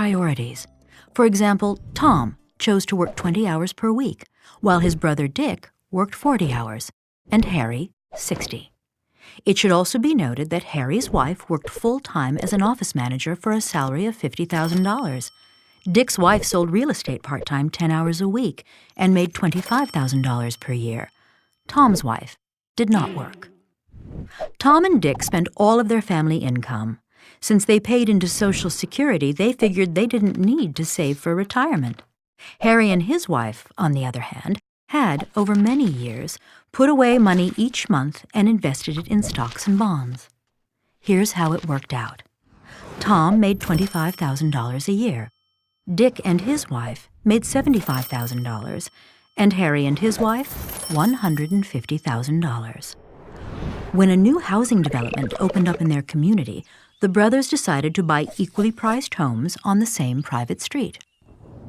priorities. For example, Tom chose to work 20 hours per week, while his brother Dick worked 40 hours, and Harry 60. It should also be noted that Harry's wife worked full-time as an office manager for a salary of $50,000. Dick's wife sold real estate part-time 10 hours a week and made $25,000 per year. Tom's wife did not work. Tom and Dick spent all of their family income. Since they paid into Social Security, they figured they didn't need to save for retirement. Harry and his wife, on the other hand, had, over many years, put away money each month and invested it in stocks and bonds. Here's how it worked out. Tom made $25,000 a year. Dick and his wife made $75,000, and Harry and his wife $150,000. When a new housing development opened up in their community, the brothers decided to buy equally priced homes on the same private street.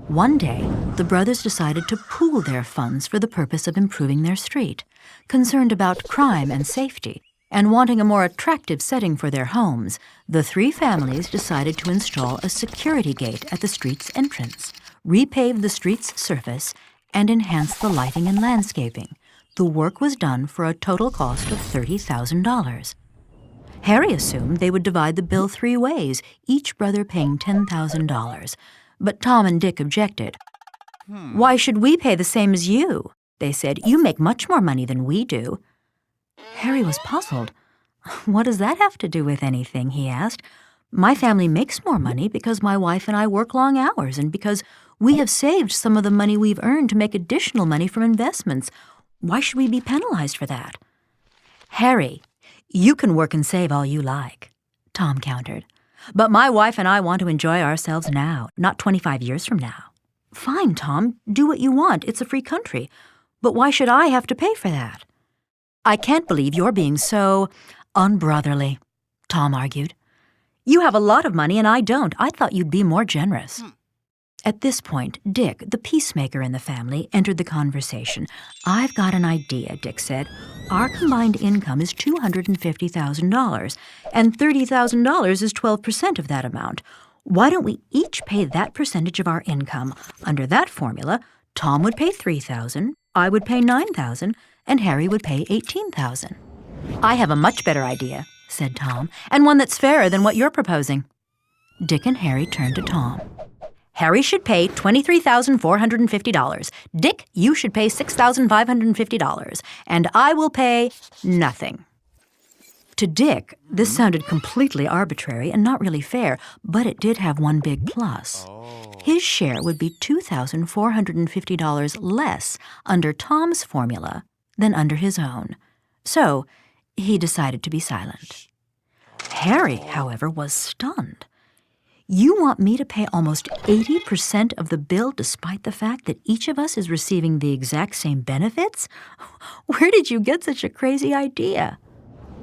One day, the brothers decided to pool their funds for the purpose of improving their street. Concerned about crime and safety, and wanting a more attractive setting for their homes, the three families decided to install a security gate at the street's entrance, repave the street's surface, and enhance the lighting and landscaping. The work was done for a total cost of $30,000. Harry assumed they would divide the bill 3 ways, each brother paying $10,000. But Tom and Dick objected. "Why should we pay the same as you?" they said. "You make much more money than we do." Harry was puzzled. "What does that have to do with anything?" he asked. "My family makes more money because my wife and I work long hours and because we have saved some of the money we've earned to make additional money from investments. Why should we be penalized for that?" "Harry, you can work and save all you like," Tom countered. "But my wife and I want to enjoy ourselves now, not 25 years from now." "Fine, Tom. Do what you want. It's a free country. But why should I have to pay for that?" "I can't believe you're being so unbrotherly," Tom argued. "You have a lot of money and I don't. I thought you'd be more generous." At this point, Dick, the peacemaker in the family, entered the conversation. "I've got an idea," Dick said. "Our combined income is $250,000, and $30,000 is 12% of that amount. Why don't we each pay that percentage of our income? Under that formula, Tom would pay $3,000, I would pay $9,000, and Harry would pay $18,000. "I have a much better idea," said Tom, "and one that's fairer than what you're proposing." Dick and Harry turned to Tom. "Harry should pay $23,450. Dick, you should pay $6,550. And I will pay nothing." To Dick, this sounded completely arbitrary and not really fair, but it did have one big plus. His share would be $2,450 less under Tom's formula than under his own. So he decided to be silent. Harry, however, was stunned. "You want me to pay almost 80% of the bill despite the fact that each of us is receiving the exact same benefits? Where did you get such a crazy idea?"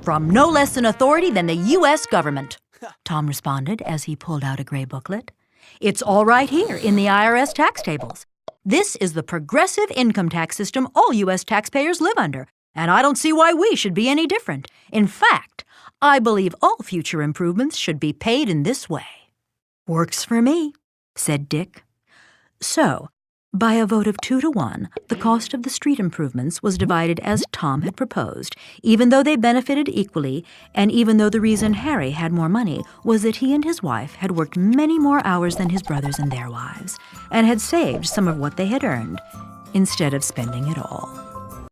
"From no less an authority than the U.S. government," Tom responded as he pulled out a gray booklet. "It's all right here in the IRS tax tables. This is the progressive income tax system all U.S. taxpayers live under, and I don't see why we should be any different. In fact, I believe all future improvements should be paid in this way." "Works for me," said Dick. So, by a vote of 2-1, the cost of the street improvements was divided as Tom had proposed, even though they benefited equally, and even though the reason Harry had more money was that he and his wife had worked many more hours than his brothers and their wives, and had saved some of what they had earned, instead of spending it all.